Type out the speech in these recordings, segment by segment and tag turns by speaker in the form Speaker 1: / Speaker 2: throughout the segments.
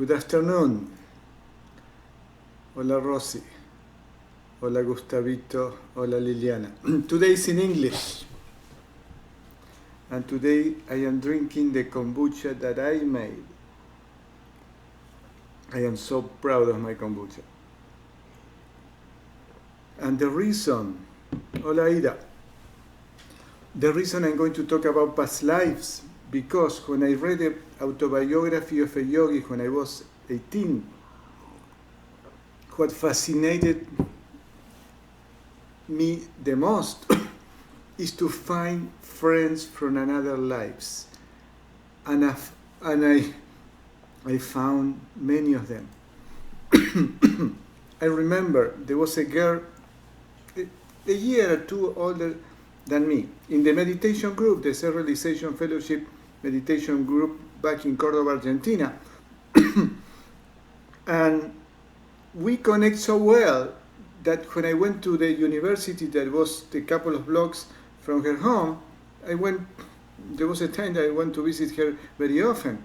Speaker 1: Good afternoon. Hola Rosy. Hola Gustavito. Hola Liliana. Today is in English. And today I am drinking the kombucha that I made. I am so proud of my kombucha. And the reason, hola Ida, the reason I'm going to talk about past lives, because when I read the autobiography of a yogi when I was 18, what fascinated me the most is to find friends from another lives. And I found many of them. I remember there was a girl a year or two older than me in the meditation group, the Self-Realization Fellowship meditation group back in Córdoba, Argentina. And we connect so well that when I went to the university that was a couple of blocks from her home, there was a time that I went to visit her very often.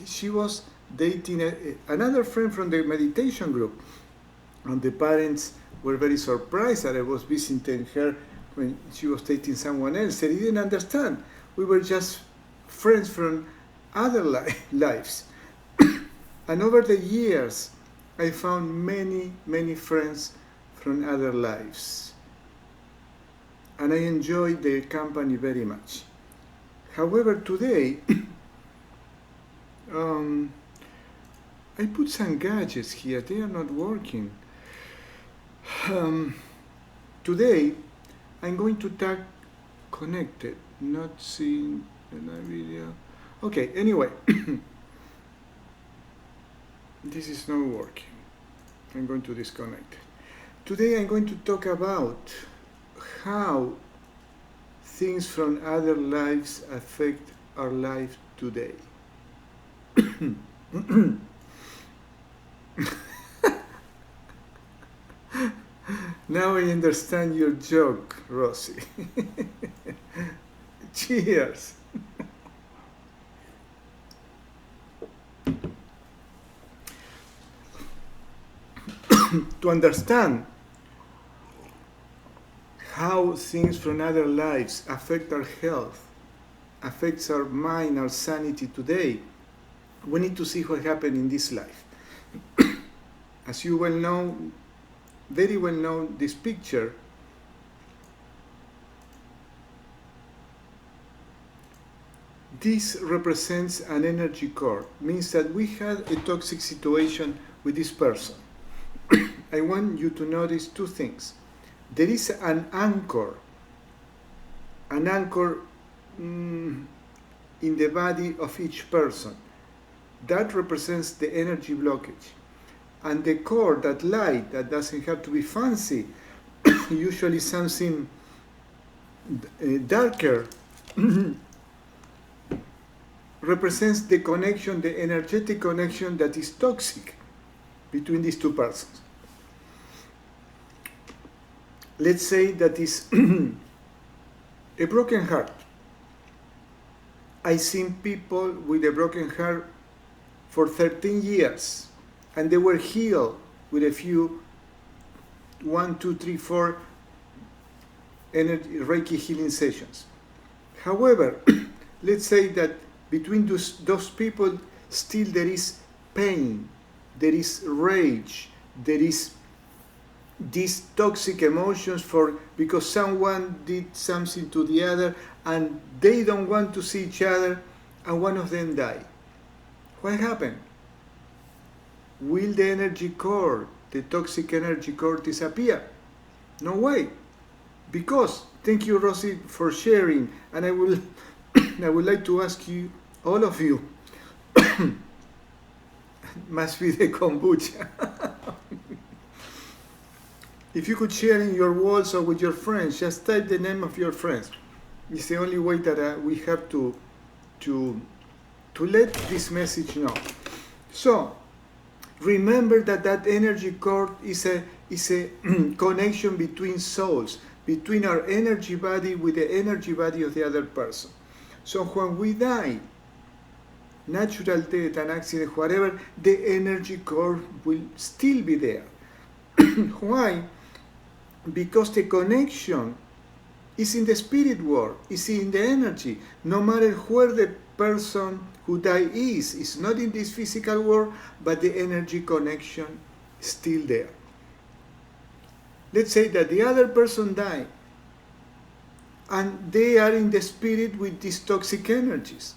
Speaker 1: She was dating another friend from the meditation group, and the parents were very surprised that I was visiting her when she was dating someone else. They didn't understand. We were just friends from other lives. And over the years, I found many, many friends from other lives. And I enjoyed their company very much. However, today, I put some gadgets here. They are not working. Today, I'm going to tag connected, not seeing the video. Okay, anyway, this is not working. I'm going to disconnect. Today, I'm going to talk about how things from other lives affect our life today. Now I understand your joke, Rosie. Cheers. To understand how things from other lives affect our health, affects our mind, our sanity today, we need to see what happened in this life. As you well know, very well know, this picture this represents an energy core, means that we had a toxic situation with this person. I want you to notice two things. There is an anchor in the body of each person. That represents the energy blockage. And the core, that light, that doesn't have to be fancy, usually something darker, represents the connection, the energetic connection that is toxic between these two persons. Let's say that is a broken heart. I've seen people with a broken heart for 13 years, and they were healed with a few 1, 2, 3, 4 Reiki healing sessions. However, let's say that between those people still there is pain, there is rage, there is these toxic emotions because someone did something to the other and they don't want to see each other, and one of them died. What happened? Will the energy core, the toxic energy core, disappear? No way. Because, thank you Rosie for sharing, and I would like to ask you, all of you, must be the kombucha. If you could share in your walls or with your friends, just type the name of your friends. It's the only way that we have to let this message know. So, remember that energy core is a connection between souls, between our energy body with the energy body of the other person. So when we die, natural death, an accident, whatever, the energy core will still be there. Why? Because the connection is in the spirit world, is in the energy. No matter where the person who died is, it's not in this physical world, but the energy connection is still there. Let's say that the other person died, and they are in the spirit with these toxic energies.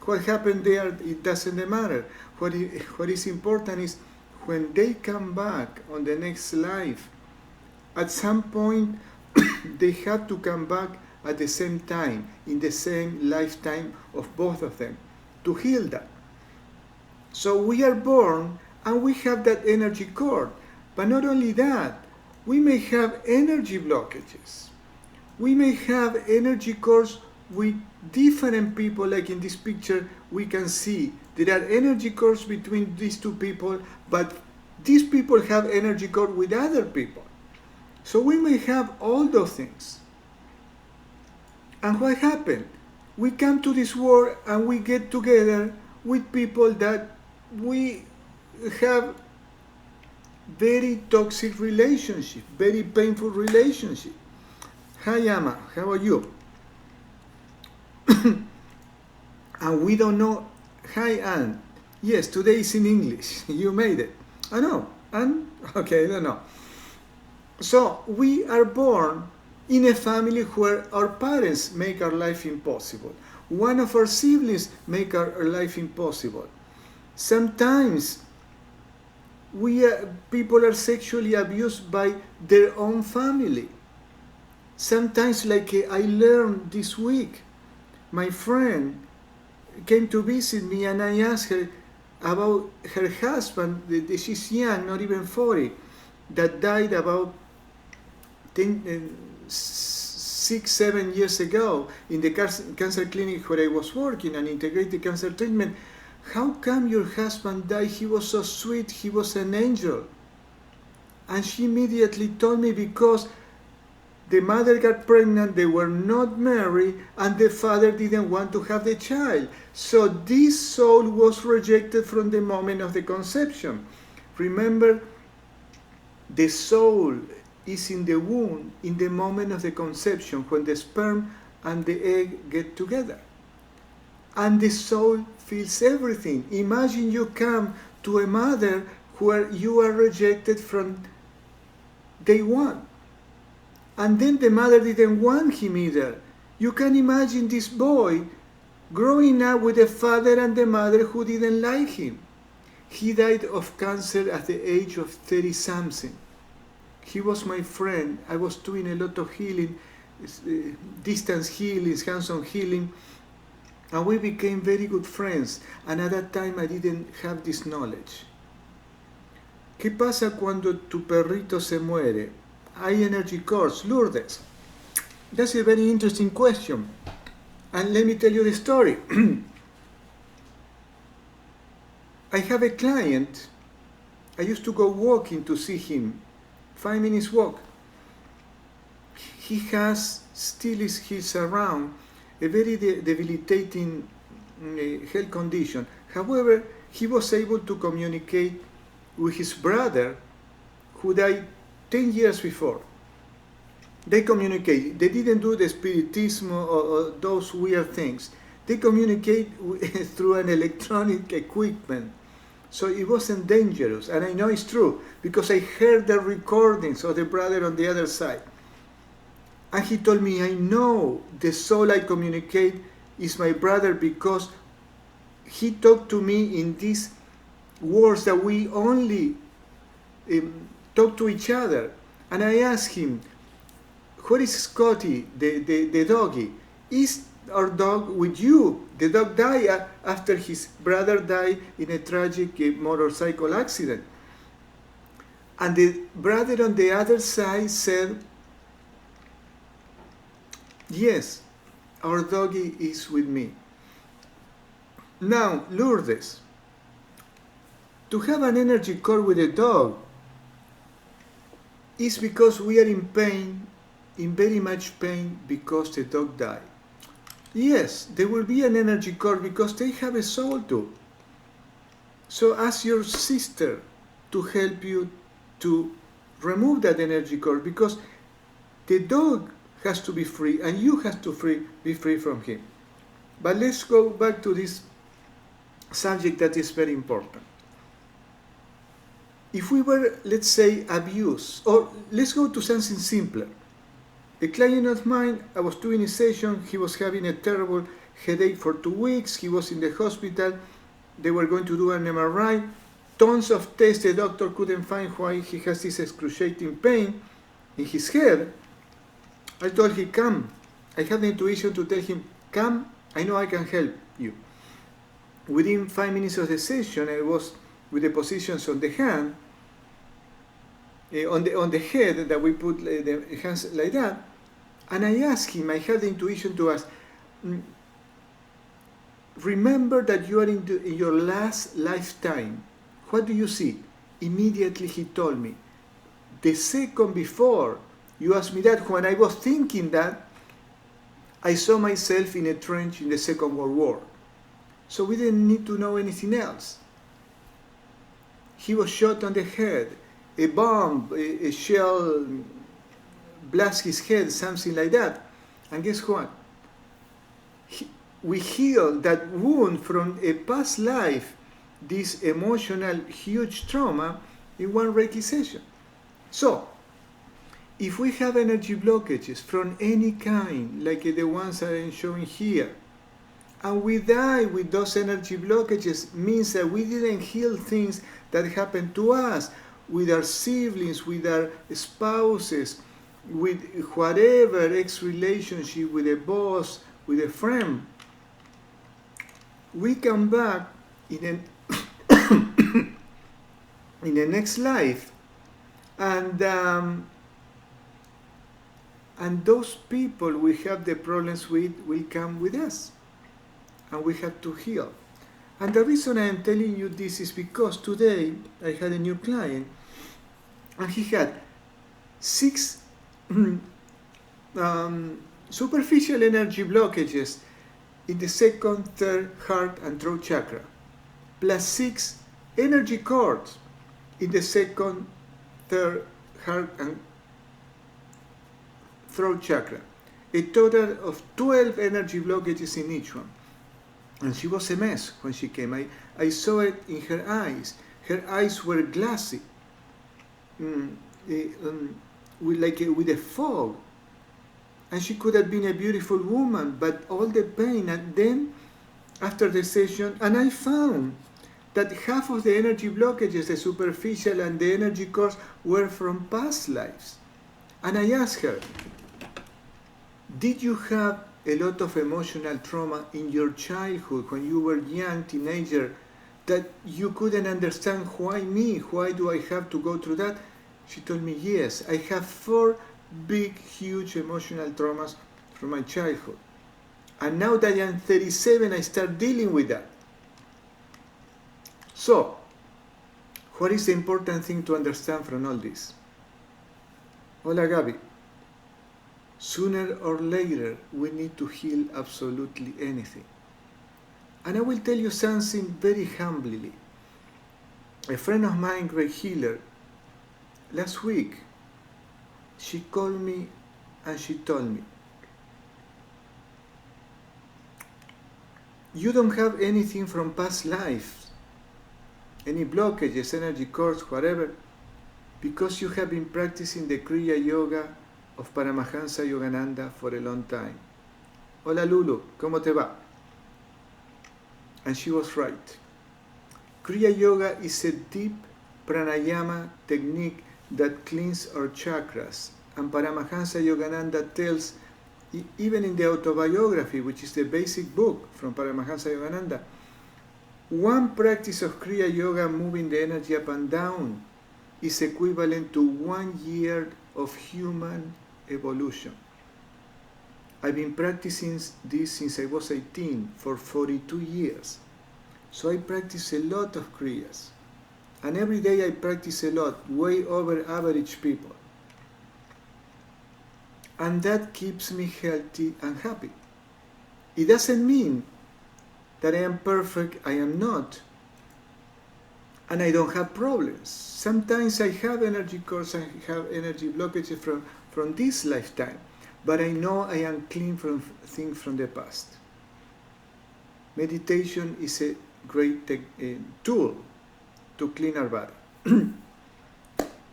Speaker 1: What happened there, it doesn't matter. What is important is when they come back on the next life, at some point they have to come back at the same time, in the same lifetime of both of them, to heal that. So we are born and we have that energy cord. But not only that, we may have energy blockages. We may have energy cords with different people, like in this picture we can see. There are energy cords between these two people, but these people have energy cord with other people. So we may have all those things. And what happened? We come to this world and we get together with people that we have very toxic relationship, very painful relationship. Hi Amma, how are you? And we don't know. Hi Anne. Yes, today is in English. You made it. I know. Anne? Okay, I don't know. So we are born in a family where our parents make our life impossible. One of our siblings make our life impossible. Sometimes people are sexually abused by their own family. Sometimes, like I learned this week, my friend came to visit me and I asked her about her husband, she's young, not even 40, that died about 6-7 years ago in the cancer clinic where I was working, an integrated cancer treatment. How come your husband died? He was so sweet, he was an angel. And she immediately told me because the mother got pregnant, they were not married, and the father didn't want to have the child. So this soul was rejected from the moment of the conception. Remember, the soul is in the womb in the moment of the conception, when the sperm and the egg get together. And the soul feels everything. Imagine you come to a mother where you are rejected from day one. And then the mother didn't want him either. You can imagine this boy growing up with a father and a mother who didn't like him. He died of cancer at the age of 30-something. He was my friend. I was doing a lot of healing, distance healing, hands-on healing, and we became very good friends. And at that time I didn't have this knowledge. ¿Qué pasa cuando tu perrito se muere? Hay energy cords, Lourdes. That's a very interesting question. And let me tell you the story. I have a client. I used to go walking to see him. 5 minutes walk. He has, still he's around, a very debilitating health condition. However, he was able to communicate with his brother who died 10 years before. They communicate. They didn't do the spiritism or those weird things. They communicate through an electronic equipment. So it wasn't dangerous. And I know it's true because I heard the recordings of the brother on the other side. And he told me, I know the soul I communicate is my brother because he talked to me in these words that we only talk to each other. And I asked him, where is Scotty, the doggy? Is our dog with you? The dog died after his brother died in a tragic motorcycle accident. And the brother on the other side said, yes, our doggy is with me. Now, Lourdes, to have an energy cord with a dog is because we are in pain, in very much pain, because the dog died. Yes, there will be an energy cord because they have a soul too. So ask your sister to help you to remove that energy cord, because the dog has to be free and you have to be free from him. But let's go back to this subject that is very important. If we were, let's say, abused, or let's go to something simpler. A client of mine, I was doing a session, he was having a terrible headache for 2 weeks, he was in the hospital, they were going to do an MRI, tons of tests, the doctor couldn't find why he has this excruciating pain in his head. I told him, come. I had the intuition to tell him, come, I know I can help you. Within 5 minutes of the session, I was with the positions on the hand, on the head, that we put the hands like that, and I asked him, I had the intuition to ask, remember that you are in your last lifetime. What do you see? Immediately he told me, the second before you asked me that, when I was thinking that, I saw myself in a trench in the Second World War. So we didn't need to know anything else. He was shot on the head. A bomb, a shell blast his head, something like that. And guess what? We healed that wound from a past life, this emotional huge trauma, in one Reiki session. So, if we have energy blockages from any kind, like the ones I am showing here, and we die with those energy blockages, means that we didn't heal things that happened to us, with our siblings, with our spouses, with whatever ex-relationship, with a boss, with a friend. We come back in the next life, and those people we have the problems with will come with us, and we have to heal. And the reason I am telling you this is because today I had a new client, and he had 6 superficial energy blockages in the second, third, heart and throat chakra, plus 6 energy cords in the second, third, heart and throat chakra. A total of 12 energy blockages in each one. And she was a mess when she came. I saw it in her eyes. Her eyes were glassy, with a fog. And she could have been a beautiful woman, but all the pain. And then, after the session, and I found that half of the energy blockages, the superficial and the energy cores, were from past lives. And I asked her, did you have a lot of emotional trauma in your childhood, when you were young, teenager, that you couldn't understand why me? Why do I have to go through that? She told me, yes, I have 4 big, huge emotional traumas from my childhood. And now that I am 37, I start dealing with that. So, what is the important thing to understand from all this? Hola, Gabi. Sooner or later, we need to heal absolutely anything. And I will tell you something very humbly. A friend of mine, great healer, last week, she called me and she told me, you don't have anything from past lives, any blockages, energy cords, whatever, because you have been practicing the Kriya Yoga of Paramahansa Yogananda for a long time. Hola Lulu, ¿cómo te va? And she was right. Kriya Yoga is a deep pranayama technique that cleans our chakras. And Paramahansa Yogananda tells, even in the autobiography, which is the basic book from Paramahansa Yogananda, one practice of Kriya Yoga, moving the energy up and down, is equivalent to 1 year of human evolution. I've been practicing this since I was 18, for 42 years. So I practice a lot of Kriyas. And every day I practice a lot, way over average people. And that keeps me healthy and happy. It doesn't mean that I am perfect, I am not, and I don't have problems. Sometimes I have energy cores, I have energy blockages from this lifetime, but I know I am clean from things from the past. Meditation is a great tool to clean our body.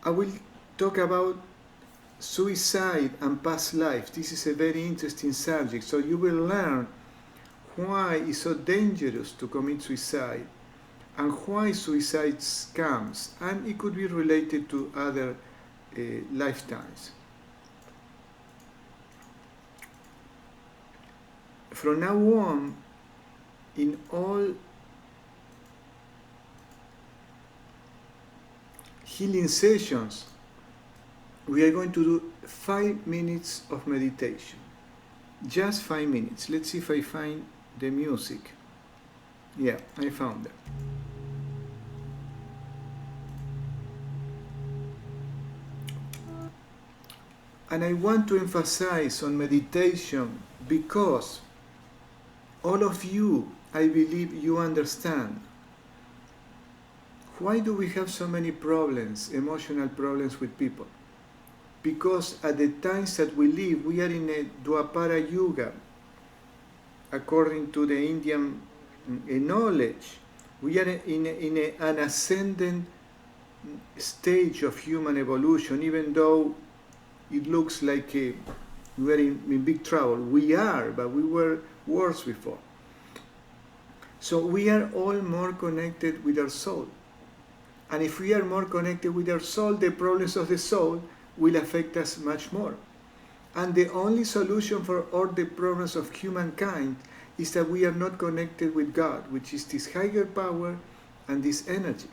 Speaker 1: I will talk about suicide and past lives. This is a very interesting subject, so you will learn why it's so dangerous to commit suicide and why suicide comes, and it could be related to other lifetimes. From now on, in all healing sessions, we are going to do 5 minutes of meditation. Just 5 minutes. Let's see if I find the music. Yeah, I found it. And I want to emphasize on meditation because all of you, I believe you understand. Why do we have so many problems, emotional problems with people? Because at the times that we live, we are in a Dwapara Yuga. According to the Indian knowledge, we are in an ascendant stage of human evolution, even though it looks like we are in big trouble. We are, but we were worse before. So we are all more connected with our soul. And if we are more connected with our soul, the problems of the soul will affect us much more. And the only solution for all the problems of humankind is that we are not connected with God, which is this higher power and this energy.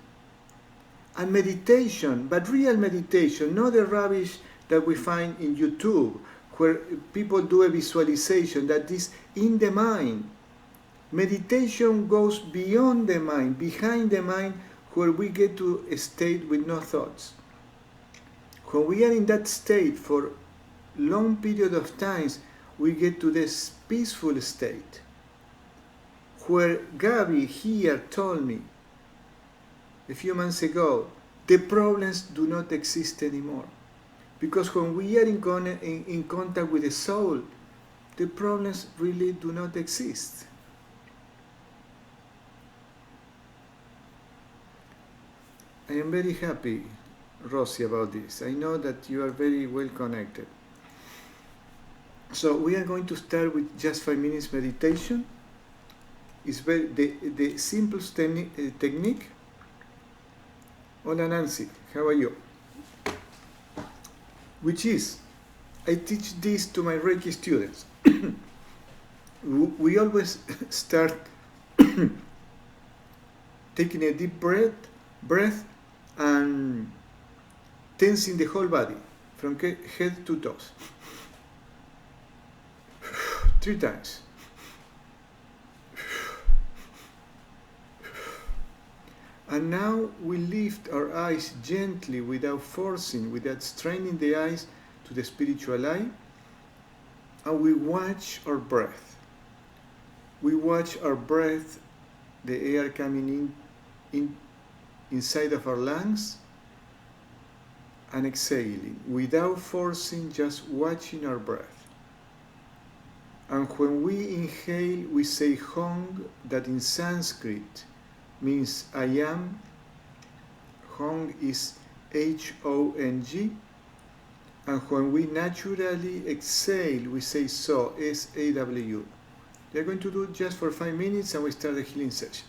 Speaker 1: And meditation, but real meditation, not the rubbish that we find in YouTube, where people do a visualization that is in the mind. Meditation goes beyond the mind, behind the mind, where we get to a state with no thoughts. When we are in that state for long period of times, we get to this peaceful state, where Gabi here told me a few months ago, the problems do not exist anymore. Because when we are in contact with the soul, the problems really do not exist. I am very happy, Rosie, about this. I know that you are very well connected. So we are going to start with just 5 minutes meditation. It's the simplest technique. Hola Nancy, how are you? Which is, I teach this to my Reiki students. We always start taking a deep breath and tensing the whole body from head to toes. 3 times. And now we lift our eyes gently, without forcing, without straining the eyes to the spiritual eye, and we watch our breath. We watch our breath, the air coming inside of our lungs, and exhaling, without forcing, just watching our breath. And when we inhale, we say Hong, that in Sanskrit means I am. Hong is H-O-N-G. And when we naturally exhale, we say So, S-A-W. We are going to do it just for 5 minutes and we start the healing session.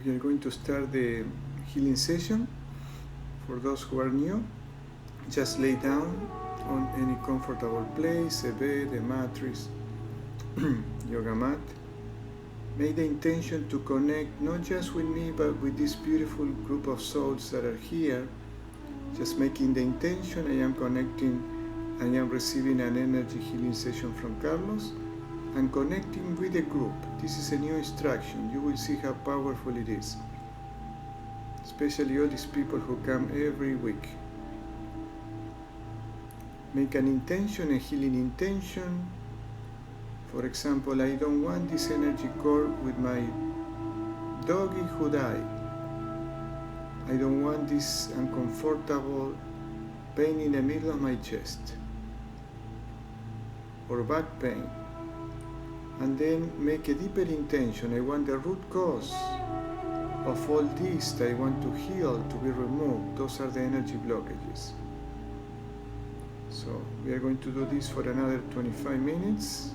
Speaker 1: We are going to start the healing session. For those who are new, just lay down on any comfortable place, a bed, a mattress, yoga mat. Make the intention to connect not just with me, but with this beautiful group of souls that are here. Just making the intention, I am connecting, I am receiving an energy healing session from Carlos, and connecting with the group. This is a new instruction. You will see how powerful it is. Especially all these people who come every week. Make an intention, a healing intention. For example, I don't want this energy core with my doggy who died. I don't want this uncomfortable pain in the middle of my chest or back pain. And then make a deeper intention. I want the root cause of all this that I want to heal, to be removed. Those are the energy blockages. So we are going to do this for another 25 minutes.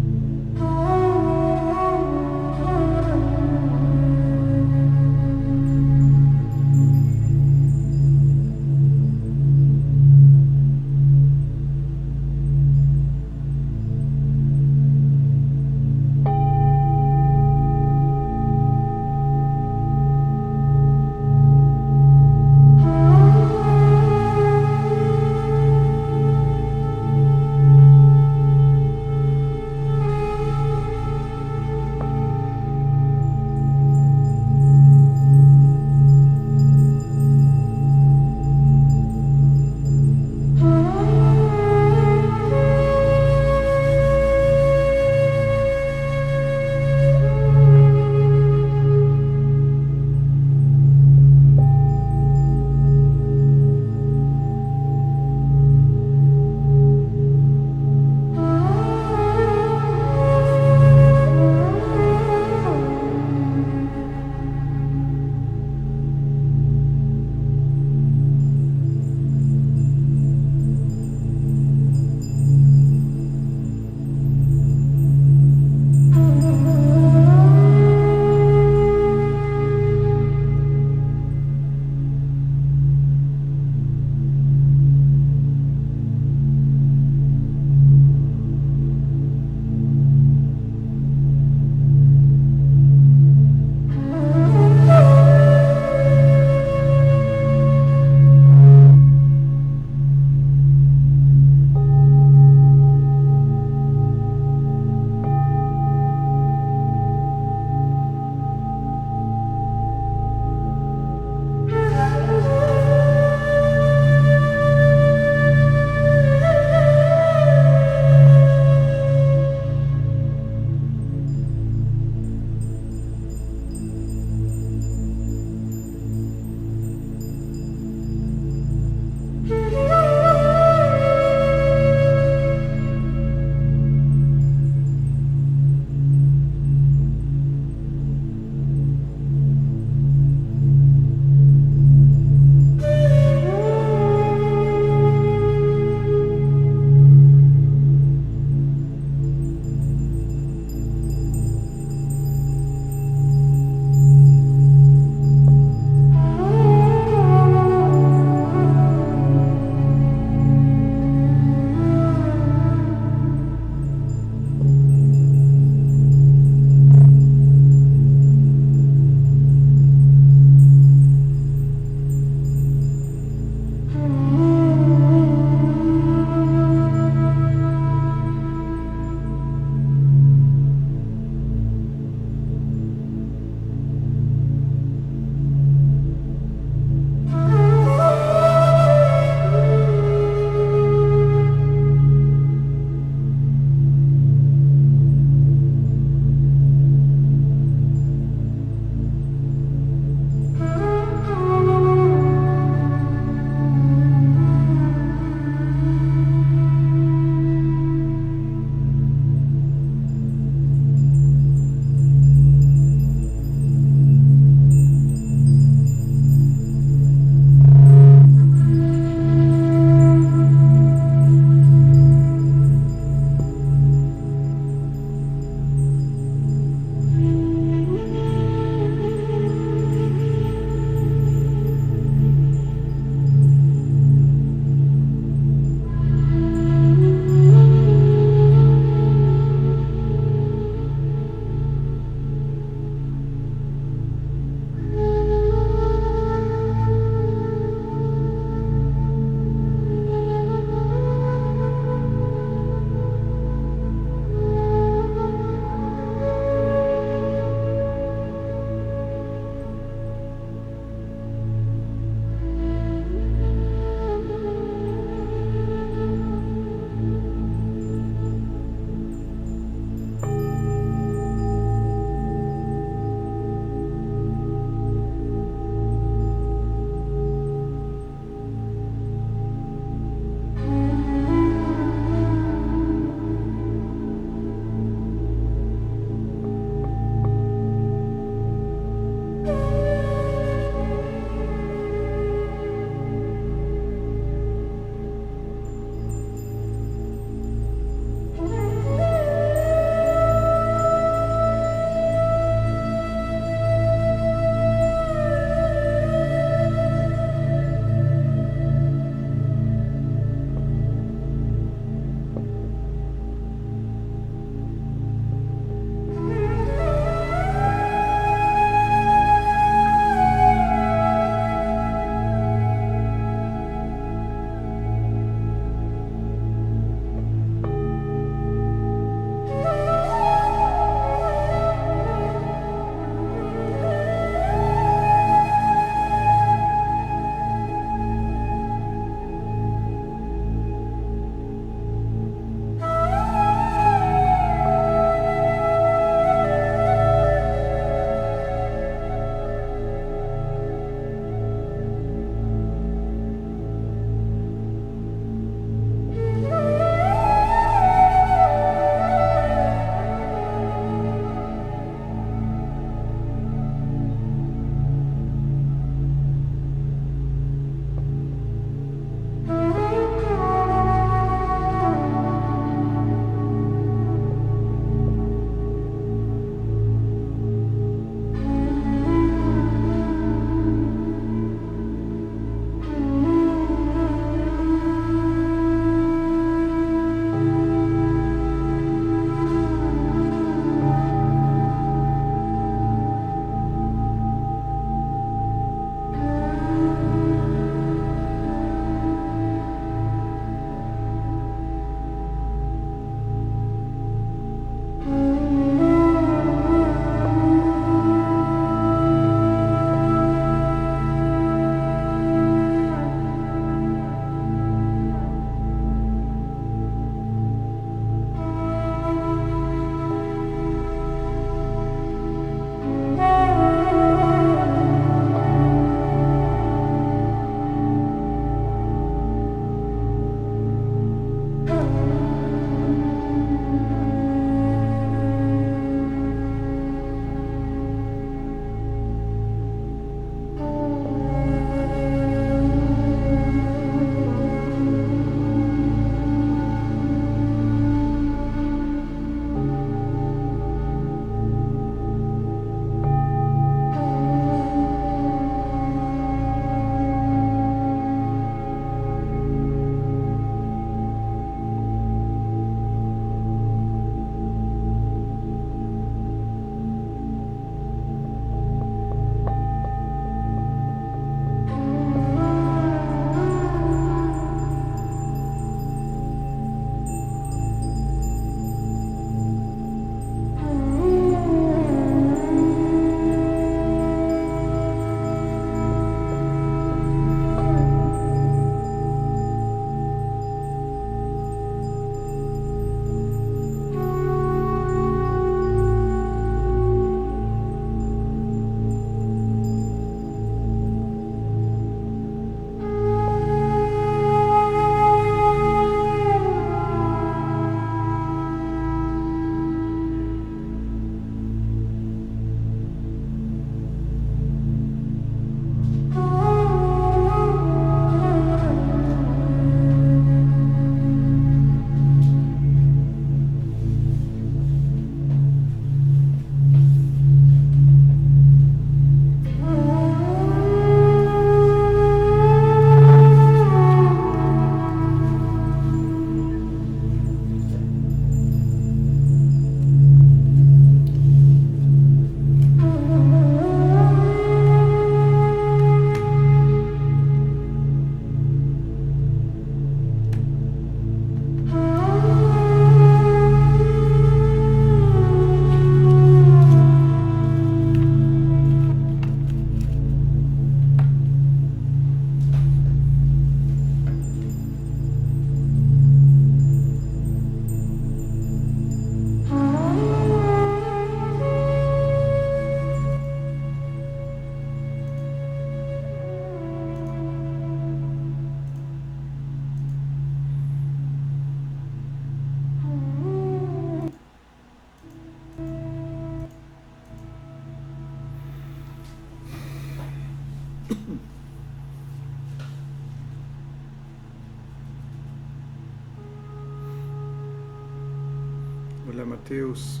Speaker 1: Mateus.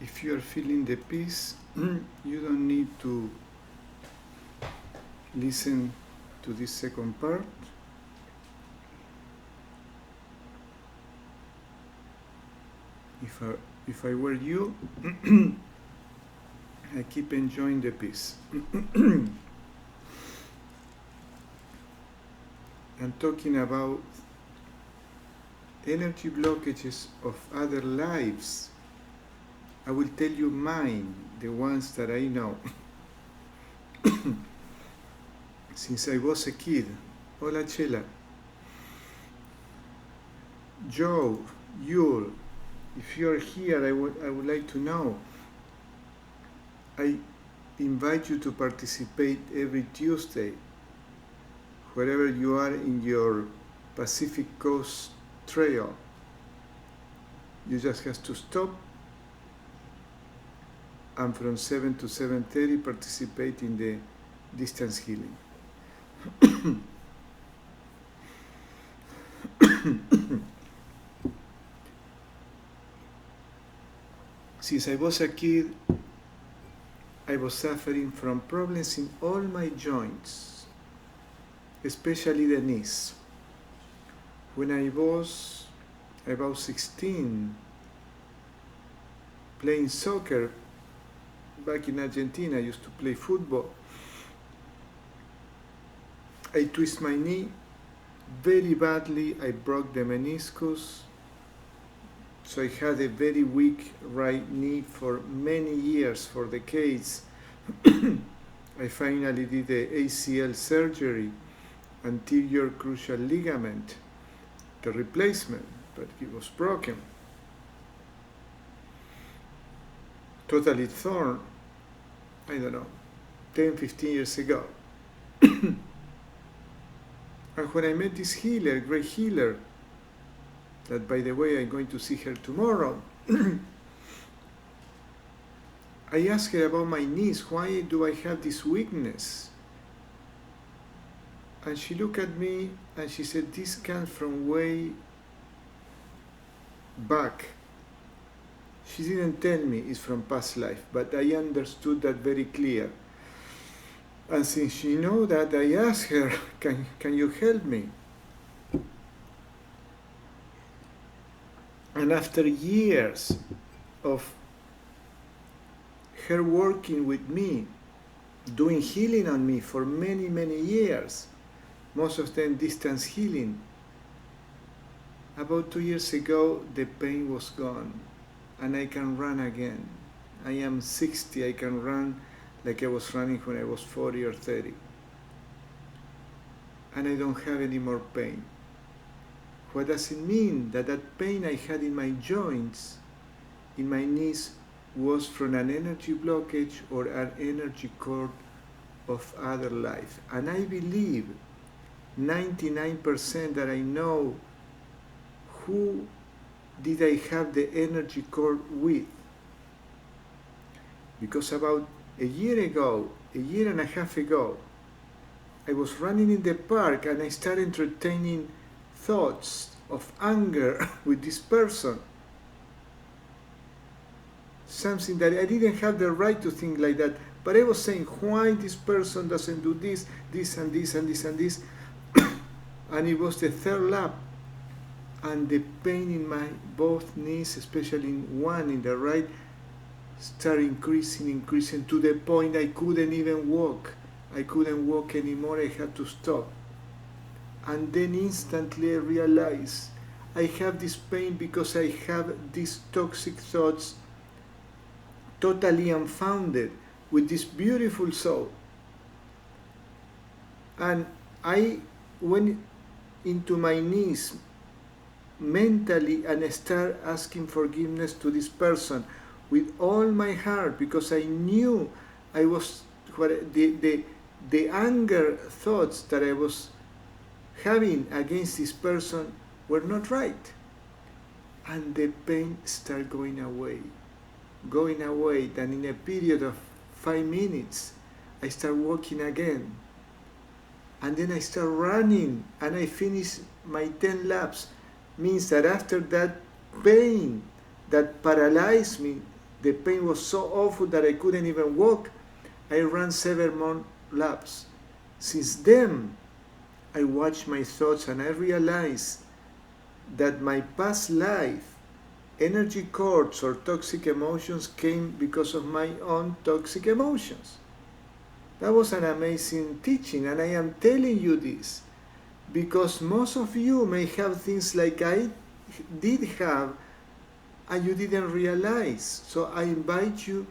Speaker 1: If you are feeling the peace, you don't need to listen to this second part. If I were you, I keep enjoying the peace. I'm talking about energy blockages of other lives. I will tell you mine, the ones that I know. Since I was a kid. Hola Chela. Joe, Yul, if you're here, I would like to know. I invite you to participate every Tuesday, wherever you are in your Pacific Coast Trail. You just have to stop and from 7 to 7:30 participate in the distance healing. Since I was a kid, I was suffering from problems in all my joints, especially the knees. When I was about 16, playing soccer, back in Argentina, I used to play football. I twist my knee very badly. I broke the meniscus. So I had a very weak right knee for many years, for decades. I finally did the ACL surgery, anterior cruciate ligament, the replacement, but it was broken. Totally torn, I don't know, 10, 15 years ago. And when I met this healer, great healer, that by the way I'm going to see her tomorrow, I asked her about my knees, why do I have this weakness? And she looked at me and she said, this comes from way back. She didn't tell me it's from past life, but I understood that very clear. And since she know that, I asked her, can you help me? And after years of her working with me, doing healing on me for many, many years, most of them distance healing, about 2 years ago, the pain was gone and I can run again. I am 60, I can run like I was running when I was 40 or 30. And I don't have any more pain. What does it mean? That pain I had in my joints, in my knees, was from an energy blockage or an energy cord of other life. And I believe 99% that I know who did I have the energy cord with. Because about a year and a half ago, I was running in the park and I started entertaining thoughts of anger with this person. Something that I didn't have the right to think like that, but I was saying, why this person doesn't do this, this and this and this and this. And it was the third lap, and the pain in my both knees, especially in one, in the right, started increasing to the point I couldn't even walk. I couldn't walk anymore, I had to stop. And then instantly I realized I have this pain because I have these toxic thoughts, totally unfounded, with this beautiful soul. And I went into my knees mentally and start asking forgiveness to this person with all my heart, because I knew I was the anger thoughts that I was having against this person were not right. and the pain start going away. Then in a period of 5 minutes, I start walking again. And then I start running, and I finish my 10 laps. Means that after that pain that paralyzed me, the pain was so awful that I couldn't even walk, I ran 7 more laps. Since then, I watched my thoughts and I realized that my past life, energy cords or toxic emotions came because of my own toxic emotions. That was an amazing teaching, and I am telling you this because most of you may have things like I did have and you didn't realize. So I invite you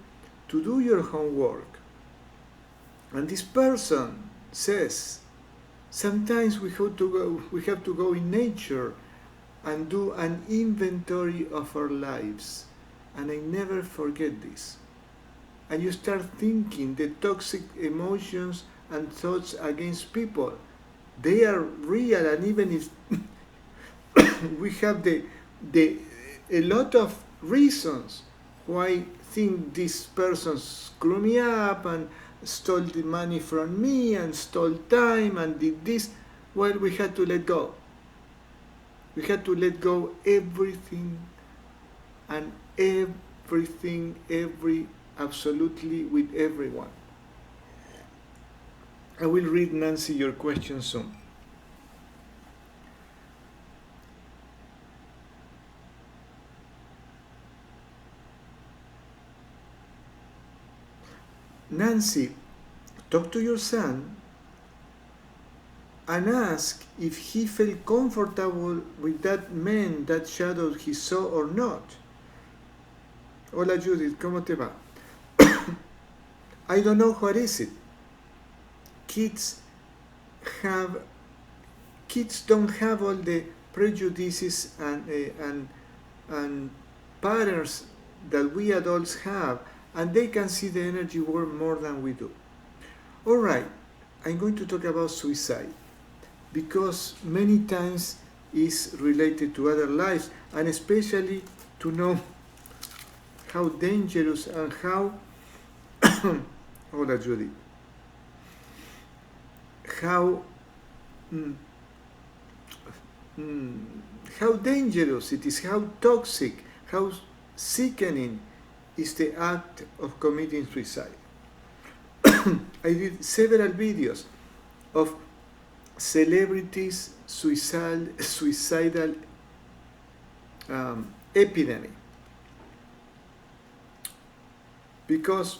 Speaker 1: to do your homework. And this person says, sometimes we have to go in nature and do an inventory of our lives. And I never forget this. And you start thinking the toxic emotions and thoughts against people. They are real, and even if we have a lot of reasons why think this person screwed me up and stole the money from me and stole time and did this, well, we had to let go. We had to let go everything and everything, absolutely with everyone. I will read, Nancy, your question soon. Nancy, talk to your son and ask if he felt comfortable with that man, that shadow he saw or not. Hola Judith, ¿cómo te va? I don't know what is it. Kids don't have all the prejudices and patterns that we adults have, and they can see the energy world more than we do. All right, I'm going to talk about suicide because many times it's related to other lives, and especially to know how dangerous and how hola Judy, how dangerous it is, how toxic, how sickening is the act of committing suicide. I did several videos of celebrities' suicidal epidemic, because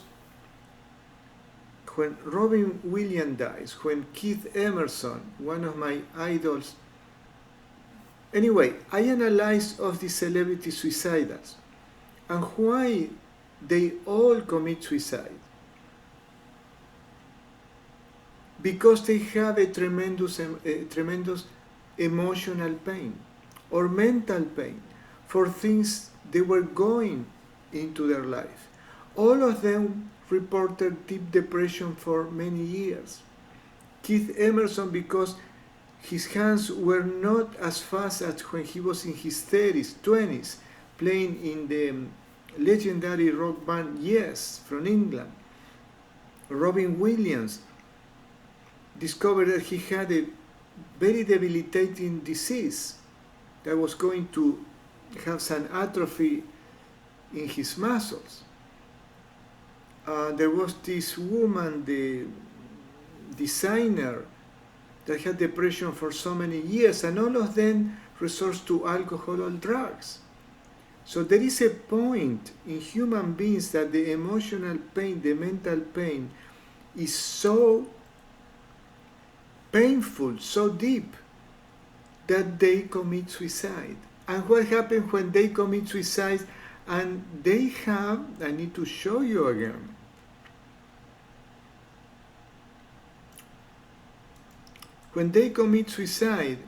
Speaker 1: when Robin Williams dies, when Keith Emerson, one of my idols, anyway, I analyzed of the celebrity suicides and why they all commit suicide. Because they have a tremendous emotional pain or mental pain for things they were going into their life. All of them reported deep depression for many years. Keith Emerson, because his hands were not as fast as when he was in his 30s, 20s, playing in the legendary rock band Yes from England. Robin Williams discovered that he had a very debilitating disease that was going to have some atrophy in his muscles. There was this woman, the designer, that had depression for so many years, and all of them resorts to alcohol or drugs. So there is a point in human beings that the emotional pain, the mental pain, is so painful, so deep, that they commit suicide. And what happens when they commit suicide and they have, I need to show you again, when they commit suicide,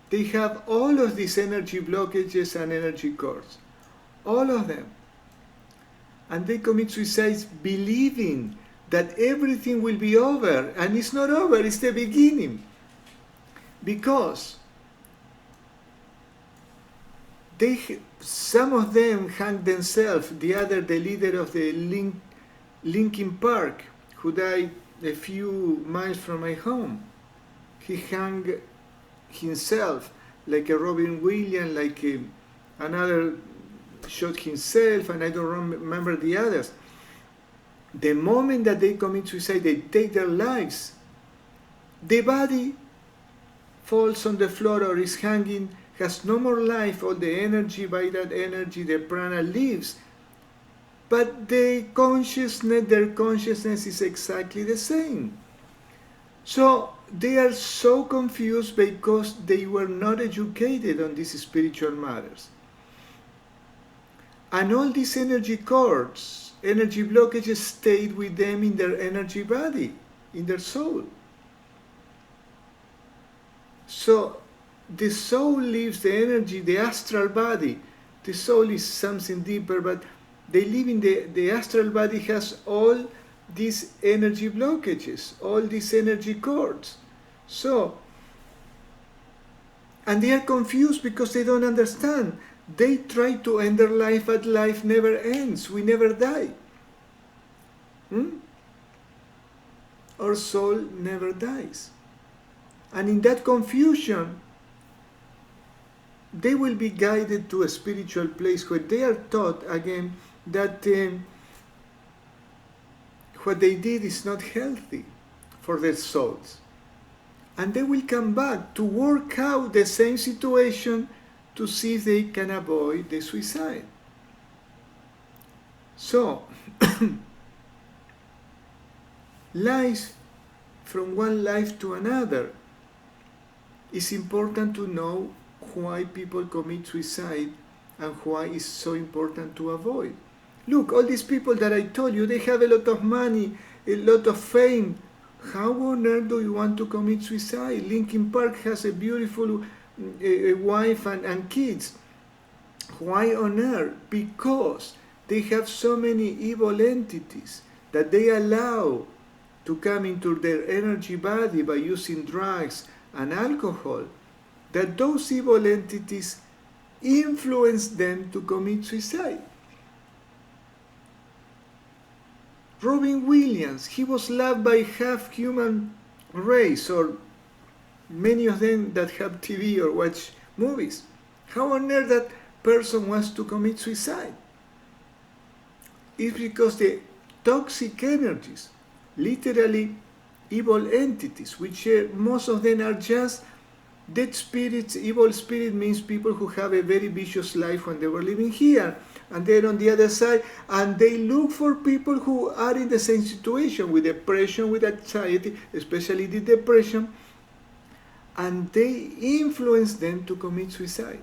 Speaker 1: they have all of these energy blockages and energy cords, all of them. And they commit suicide believing that everything will be over, and it's not over, it's the beginning. Because Some of them hang themselves. The other, the leader of the Linkin Park, who died a few miles from my home, he hung himself, like a Robin Williams, like another shot himself, and I don't remember the others. The moment that they commit suicide, they take their lives. The body falls on the floor or is hanging, has no more life. All the energy, vital energy, the prana leaves. But their consciousness is exactly the same. So they are so confused because they were not educated on these spiritual matters. And all these energy cords, energy blockages stayed with them in their energy body, in their soul. So the soul leaves the energy, the astral body. The soul is something deeper, but they live in the astral body has all these energy blockages, all these energy cords. So, and they are confused because they don't understand. They try to end their life, but life never ends. We never die. Our soul never dies. And in that confusion, they will be guided to a spiritual place where they are taught again that what they did is not healthy for their souls. And they will come back to work out the same situation to see if they can avoid the suicide. So, life from one life to another, it's important to know why people commit suicide and why it's so important to avoid. Look, all these people that I told you, they have a lot of money, a lot of fame. How on earth do you want to commit suicide? Linkin Park has a beautiful wife and kids. Why on earth? Because they have so many evil entities that they allow to come into their energy body by using drugs and alcohol, that those evil entities influence them to commit suicide. Robin Williams, he was loved by half human race, or many of them that have TV or watch movies. How on earth that person wants to commit suicide? It's because the toxic energies, literally evil entities, which most of them are just dead spirits. Evil spirit means people who have a very vicious life when they were living here, and they're on the other side, and they look for people who are in the same situation, with depression, with anxiety, especially the depression, and they influence them to commit suicide.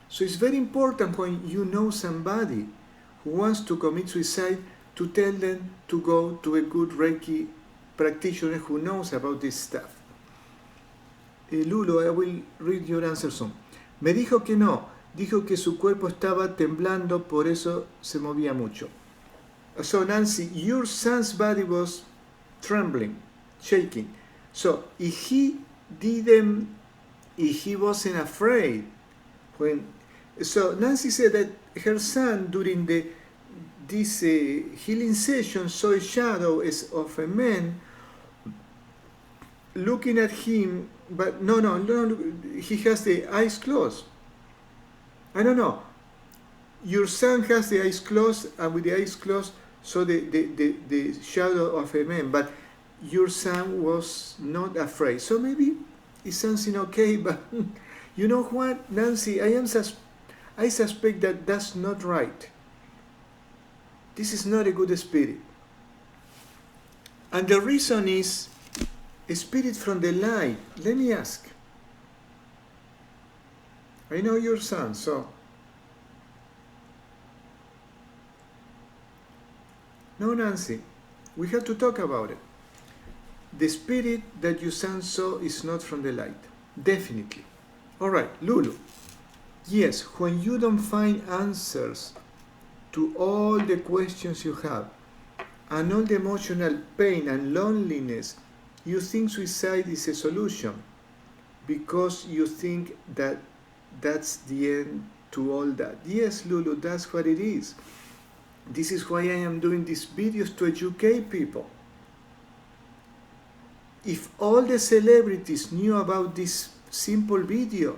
Speaker 1: So it's very important when you know somebody who wants to commit suicide to tell them to go to a good Reiki practitioner who knows about this stuff. Lulu, I will read your answer soon. Me dijo que no, dijo que su cuerpo estaba temblando, por eso se movía mucho. So Nancy, your son's body was trembling, shaking. So if he wasn't afraid, so Nancy said that her son during this healing session saw a shadow of a man looking at him, but no, he has the eyes closed. I don't know. Your son has the eyes closed, and with the eyes closed, saw the shadow of a man, but your son was not afraid. So maybe it's something okay, but you know what, Nancy, I suspect that that's not right. This is not a good spirit. And the reason is a spirit from the light. Let me ask. I know your son, so. No, Nancy, we have to talk about it. The spirit that your son saw is not from the light. Definitely. All right, Lulu. Yes, when you don't find answers to all the questions you have, and all the emotional pain and loneliness, you think suicide is a solution because you think that that's the end to all that. Yes, Lulu, that's what it is. This is why I am doing these videos, to educate people. If all the celebrities knew about this simple video,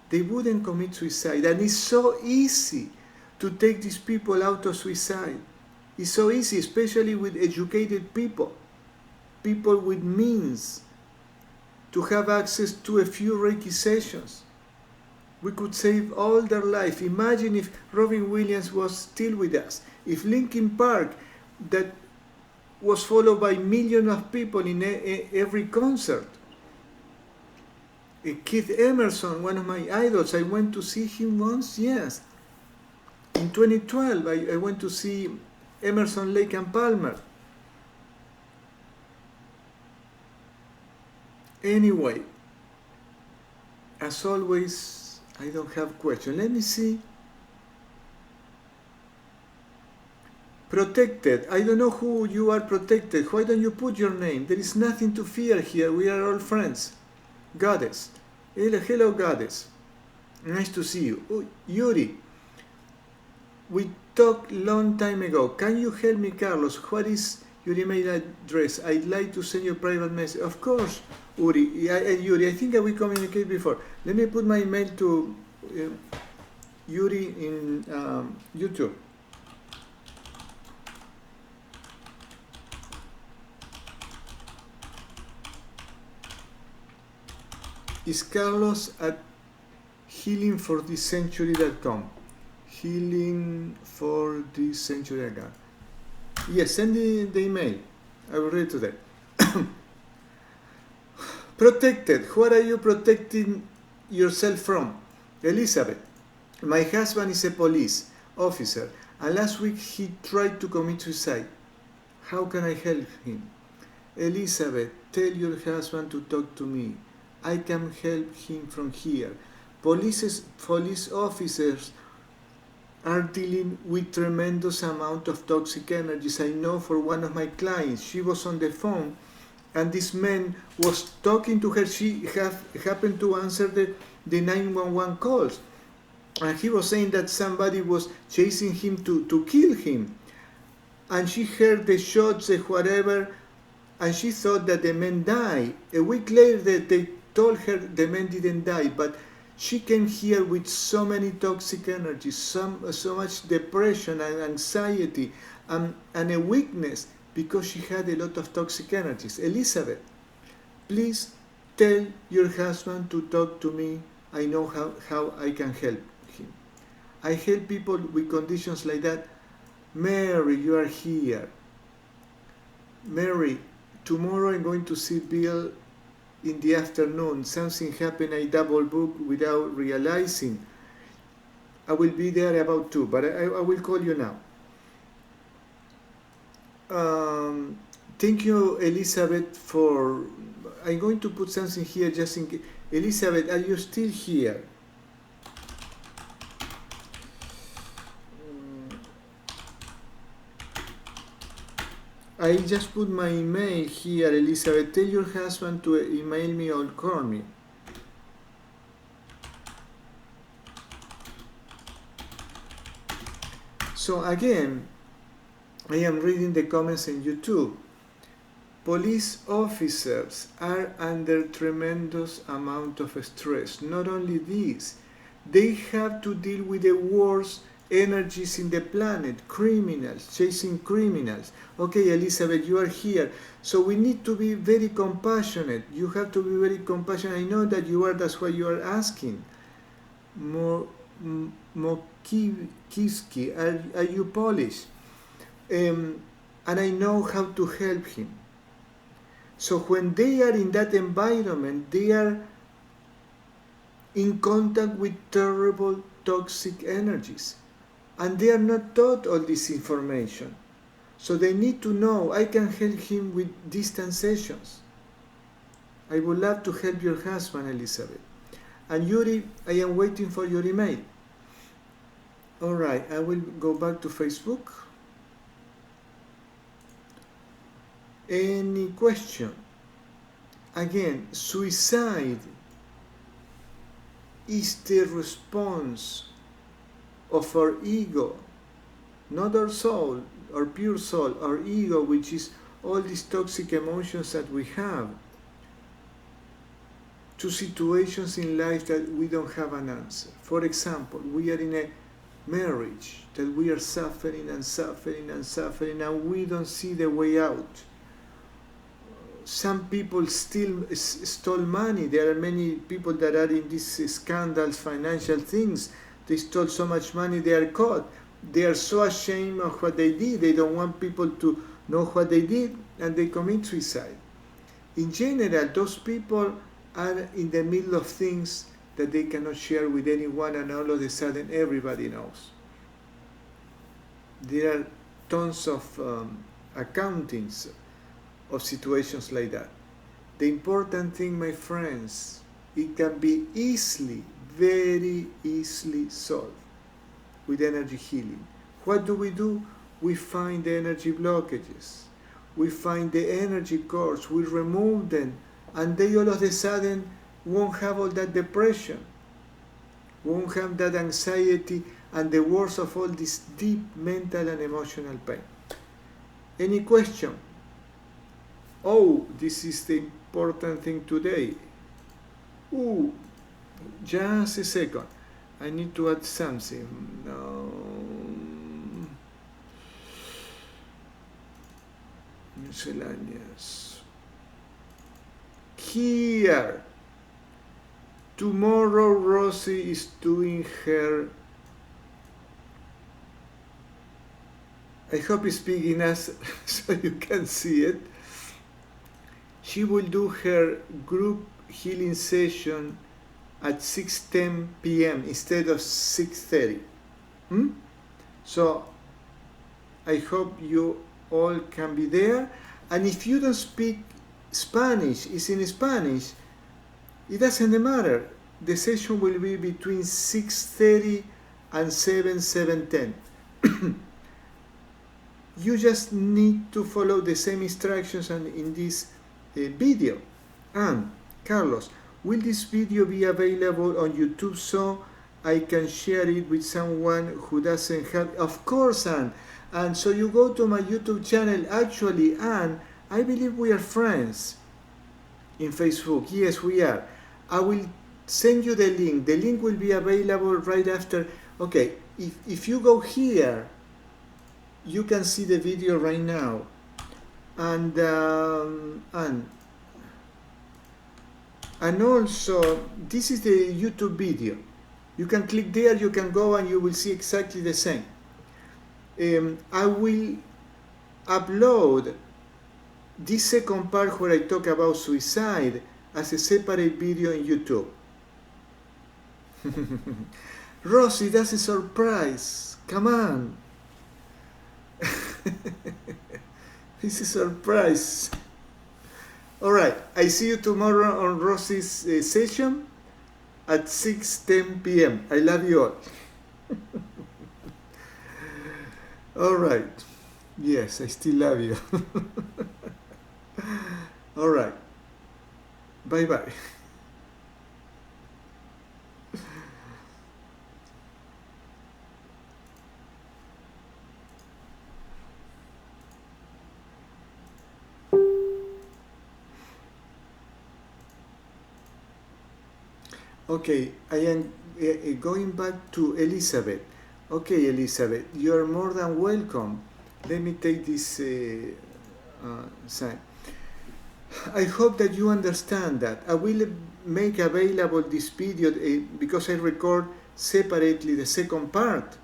Speaker 1: they wouldn't commit suicide. And it's so easy to take these people out of suicide. It's so easy, especially with educated people, people with means, to have access to a few Reiki sessions. We could save all their life. Imagine if Robin Williams was still with us. If Linkin Park, that was followed by millions of people in every concert. Keith Emerson, one of my idols, I went to see him once, yes. In 2012, I went to see Emerson, Lake and Palmer. Anyway, as always, I don't have questions. Let me see. Protected. I don't know who you are, Protected. Why don't you put your name? There is nothing to fear here. We are all friends. Goddess. Hello, Goddess. Nice to see you. Oh, Yuri. We talked long time ago. Can you help me, Carlos? What is your email address? I'd like to send you a private message. Of course, Yuri. Yuri, I think we communicated before. Let me put my email to Yuri in YouTube. Is Carlos at healingforthiscentury.com. Healingforthiscentury.com. Yes, send the email. I will read today. Protected. What are you protecting yourself from? Elizabeth. My husband is a police officer, and last week he tried to commit suicide. How can I help him? Elizabeth, tell your husband to talk to me. I can help him from here. Police officers are dealing with tremendous amount of toxic energies. I know for one of my clients, she was on the phone and this man was talking to her. She happened to answer the 911 calls. And he was saying that somebody was chasing him to kill him. And she heard the shots, the whatever, and she thought that the man died. A week later, they told her the man didn't die, but she came here with so many toxic energies, so much depression and anxiety, and a weakness because she had a lot of toxic energies. Elizabeth, please tell your husband to talk to me. I know how I can help him. I help people with conditions like that. Mary, you are here. Mary, tomorrow I'm going to see Bill in the afternoon. Something happened, I double booked without realizing. I will be there about 2, but I will call you now. Thank you, Elizabeth, for... I'm going to put something here just in case. Elizabeth, are you still here? I just put my email here, Elizabeth. Tell your husband to email me or call me. So again, I am reading the comments in YouTube. Police officers are under tremendous amount of stress. Not only this, they have to deal with the worst energies in the planet, criminals, chasing criminals. Okay, Elizabeth, you are here. So we need to be very compassionate. You have to be very compassionate. I know that you are, that's why you are asking. Mokiski, are you Polish? And I know how to help him. So when they are in that environment, they are in contact with terrible toxic energies. And they are not taught all this information. So they need to know, I can help him with distance sessions. I would love to help your husband, Elizabeth. And Yuri, I am waiting for your email. All right, I will go back to Facebook. Any question? Again, suicide is the response of our ego, not our soul, our pure soul, our ego, which is all these toxic emotions that we have, to situations in life that we don't have an answer. For example, we are in a marriage that we are suffering and suffering and suffering, and we don't see the way out. Some people still stole money. There are many people that are in these scandals, financial things. They stole so much money, they are caught. They are so ashamed of what they did. They don't want people to know what they did, and they commit suicide. In general, those people are in the middle of things that they cannot share with anyone, and all of a sudden everybody knows. There are tons of accountings of situations like that. The important thing, my friends, it can be easily, very easily solved with energy healing. What do? We find the energy blockages. We find the energy cores. We remove them, and they all of a sudden won't have all that depression, won't have that anxiety, and the worst of all, this deep mental and emotional pain. Any question? Oh, this is the important thing today. Ooh, just a second. I need to add something. No. Miscellaneous. Here. Tomorrow Rosie is doing her, I hope it's big enough so you can see it. She will do her group healing session at 6:10 p.m. instead of 6:30. So I hope you all can be there. And if you don't speak Spanish, it's in Spanish, it doesn't matter. The session will be between 6:30 and 7:10. You just need to follow the same instructions and in this video. And Carlos, will this video be available on YouTube so I can share it with someone who doesn't have? Of course, Anne. And so you go to my YouTube channel. Actually, Anne, I believe we are friends in Facebook. Yes, we are. I will send you the link. The link will be available right after. Okay, if you go here, you can see the video right now. And also, this is the YouTube video. You can click there, you can go, and you will see exactly the same. I will upload this second part where I talk about suicide as a separate video in YouTube. Rosie, that's a surprise. Come on. This is a surprise. All right, I see you tomorrow on Rosie's session at 6:10 p.m. I love you all. All right. Yes, I still love you. All right. Bye-bye. Okay, I am going back to Elizabeth. Okay, Elizabeth, you are more than welcome. Let me take this sign. I hope that you understand that. I will make available this video because I record separately the second part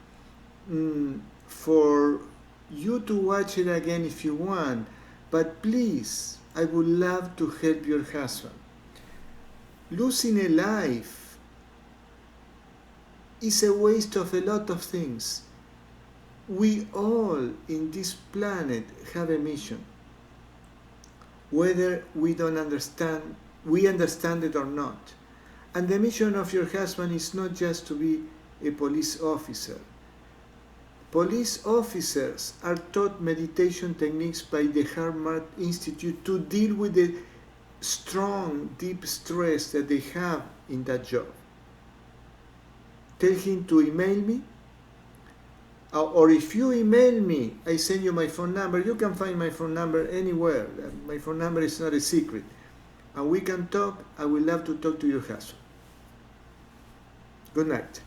Speaker 1: for you to watch it again if you want. But please, I would love to help your husband. Losing a life is a waste of a lot of things. We all in this planet have a mission. Whether we understand it or not. And the mission of your husband is not just to be a police officer. Police officers are taught meditation techniques by the Harvard Institute to deal with the strong, deep stress that they have in that job. tell him to email me, or if you email me, I send you my phone number. You can find my phone number anywhere. My phone number is not a secret. And we can talk. I would love to talk to your husband. Good night.